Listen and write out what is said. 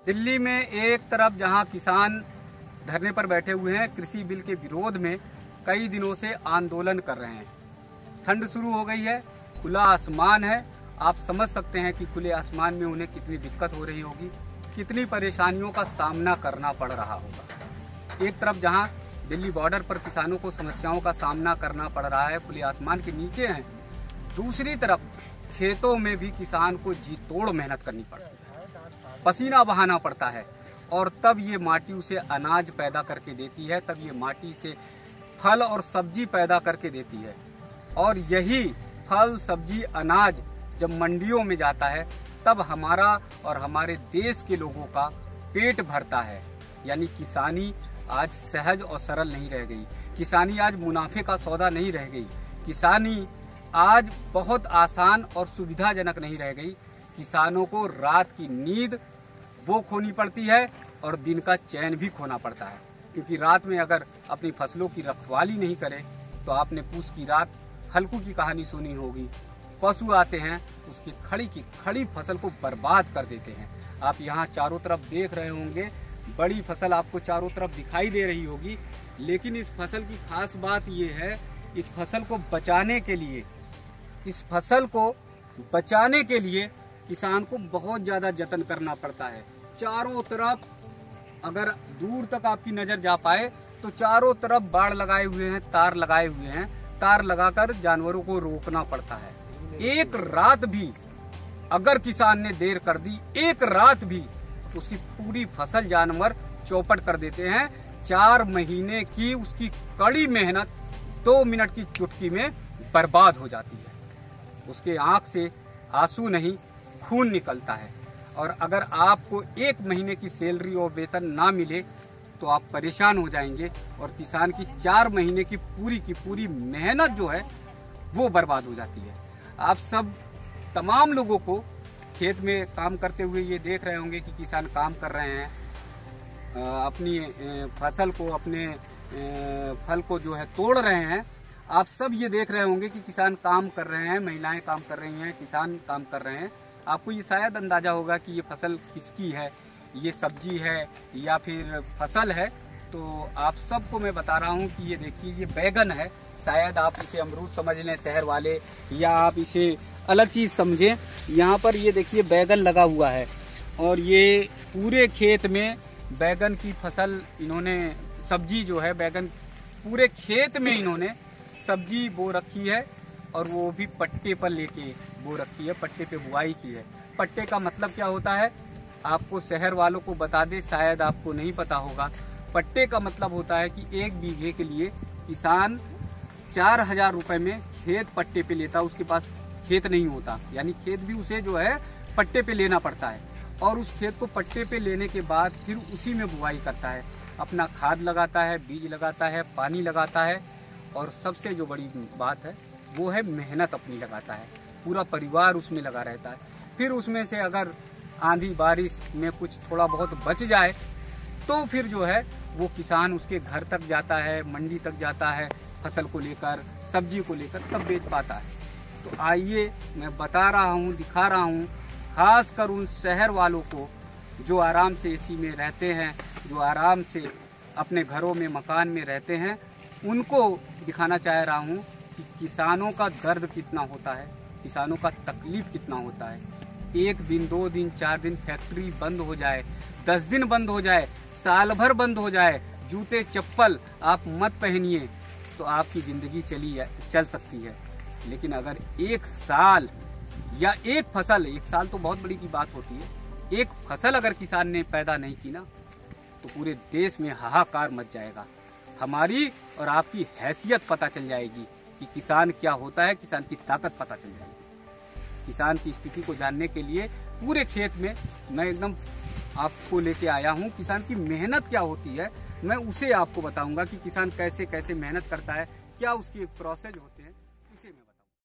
दिल्ली में एक तरफ जहां किसान धरने पर बैठे हुए हैं कृषि बिल के विरोध में, कई दिनों से आंदोलन कर रहे हैं। ठंड शुरू हो गई है, खुला आसमान है। आप समझ सकते हैं कि खुले आसमान में उन्हें कितनी दिक्कत हो रही होगी, कितनी परेशानियों का सामना करना पड़ रहा होगा। एक तरफ जहां दिल्ली बॉर्डर पर किसानों को समस्याओं का सामना करना पड़ रहा है, खुले आसमान के नीचे हैं, दूसरी तरफ खेतों में भी किसान को जी तोड़ मेहनत करनी पड़ती है, पसीना बहाना पड़ता है और तब ये माटी उसे अनाज पैदा करके देती है, तब ये माटी से फल और सब्जी पैदा करके देती है। और यही फल सब्जी अनाज जब मंडियों में जाता है तब हमारा और हमारे देश के लोगों का पेट भरता है। यानी किसानी आज सहज और सरल नहीं रह गई, किसानी आज मुनाफे का सौदा नहीं रह गई, किसानी आज बहुत आसान और सुविधाजनक नहीं रह गई। किसानों को रात की नींद वो खोनी पड़ती है और दिन का चैन भी खोना पड़ता है, क्योंकि रात में अगर अपनी फसलों की रखवाली नहीं करे तो आपने पूस की रात हल्कू की कहानी सुनी होगी। पशु आते हैं, उसकी खड़ी की खड़ी फसल को बर्बाद कर देते हैं। आप यहाँ चारों तरफ देख रहे होंगे, बड़ी फसल आपको चारों तरफ दिखाई दे रही होगी, लेकिन इस फसल की खास बात ये है, इस फसल को बचाने के लिए किसान को बहुत ज़्यादा जतन करना पड़ता है। चारों तरफ अगर दूर तक आपकी नज़र जा पाए तो चारों तरफ बाड़ लगाए हुए हैं, तार लगाए हुए हैं, तार लगाकर जानवरों को रोकना पड़ता है। एक रात भी अगर किसान ने देर कर दी, एक रात भी, उसकी पूरी फसल जानवर चौपट कर देते हैं। 4 महीने की उसकी कड़ी मेहनत 2 मिनट की चुटकी में बर्बाद हो जाती है। उसके आंख से आंसू नहीं, खून निकलता है। और अगर आपको 1 महीने की सैलरी और वेतन ना मिले तो आप परेशान हो जाएंगे और किसान की 4 महीने की पूरी मेहनत जो है वो बर्बाद हो जाती है। आप सब तमाम लोगों को खेत में काम करते हुए ये देख रहे होंगे कि किसान काम कर रहे हैं, अपनी फसल को, अपने फल को जो है तोड़ रहे हैं। आप सब ये देख रहे होंगे कि किसान काम कर रहे हैं, महिलाएं काम कर रही हैं, किसान काम कर रहे हैं। आपको ये शायद अंदाजा होगा कि ये फसल किसकी है, ये सब्जी है या फिर फसल है। तो आप सबको मैं बता रहा हूँ कि ये देखिए, ये बैगन है। शायद आप इसे अमरूद समझ लें शहर वाले, या आप इसे अलग चीज़ समझें। यहाँ पर ये देखिए बैगन लगा हुआ है और ये पूरे खेत में बैगन की फसल इन्होंने, सब्जी जो है बैगन, पूरे खेत में इन्होंने सब्जी बो रखी है और वो भी पट्टे पर लेके बो रखी है, पट्टे पे बुआई की है। पट्टे का मतलब क्या होता है आपको शहर वालों को बता दे, शायद आपको नहीं पता होगा। पट्टे का मतलब होता है कि 1 बीघे के लिए किसान 4000 रुपए में खेत पट्टे पे लेता, उसके पास खेत नहीं होता, यानी खेत भी उसे जो है पट्टे पे लेना पड़ता है। और उस खेत को पट्टे पे लेने के बाद फिर उसी में बुआई करता है, अपना खाद लगाता है, बीज लगाता है, पानी लगाता है और सबसे जो बड़ी बात है वो है मेहनत अपनी लगाता है। पूरा परिवार उसमें लगा रहता है। फिर उसमें से अगर आंधी बारिश में कुछ थोड़ा बहुत बच जाए तो फिर जो है वो किसान उसके घर तक जाता है, मंडी तक जाता है, फसल को लेकर, सब्जी को लेकर, तब बेच पाता है। तो आइए मैं बता रहा हूँ, दिखा रहा हूँ, खासकर उन शहर वालों को जो आराम से एसी में रहते हैं, जो आराम से अपने घरों में, मकान में रहते हैं, उनको दिखाना चाह रहा हूँ कि किसानों का दर्द कितना होता है, किसानों का तकलीफ कितना होता है। 1 दिन, 2 दिन, 4 दिन फैक्ट्री बंद हो जाए, 10 दिन बंद हो जाए, साल भर बंद हो जाए, जूते चप्पल आप मत पहनिए तो आपकी ज़िंदगी चल सकती है। लेकिन अगर 1 साल या एक फसल, 1 साल तो बहुत बड़ी की बात होती है, एक फसल अगर किसान ने पैदा नहीं की ना तो पूरे देश में हाहाकार मच जाएगा। हमारी और आपकी हैसियत पता चल जाएगी कि किसान क्या होता है, किसान की ताकत पता चल जाएगी। किसान की स्थिति को जानने के लिए पूरे खेत में मैं एकदम आपको लेके आया हूँ। किसान की मेहनत क्या होती है मैं उसे आपको बताऊंगा कि किसान कैसे कैसे मेहनत करता है, क्या उसकी प्रोसेस होती है।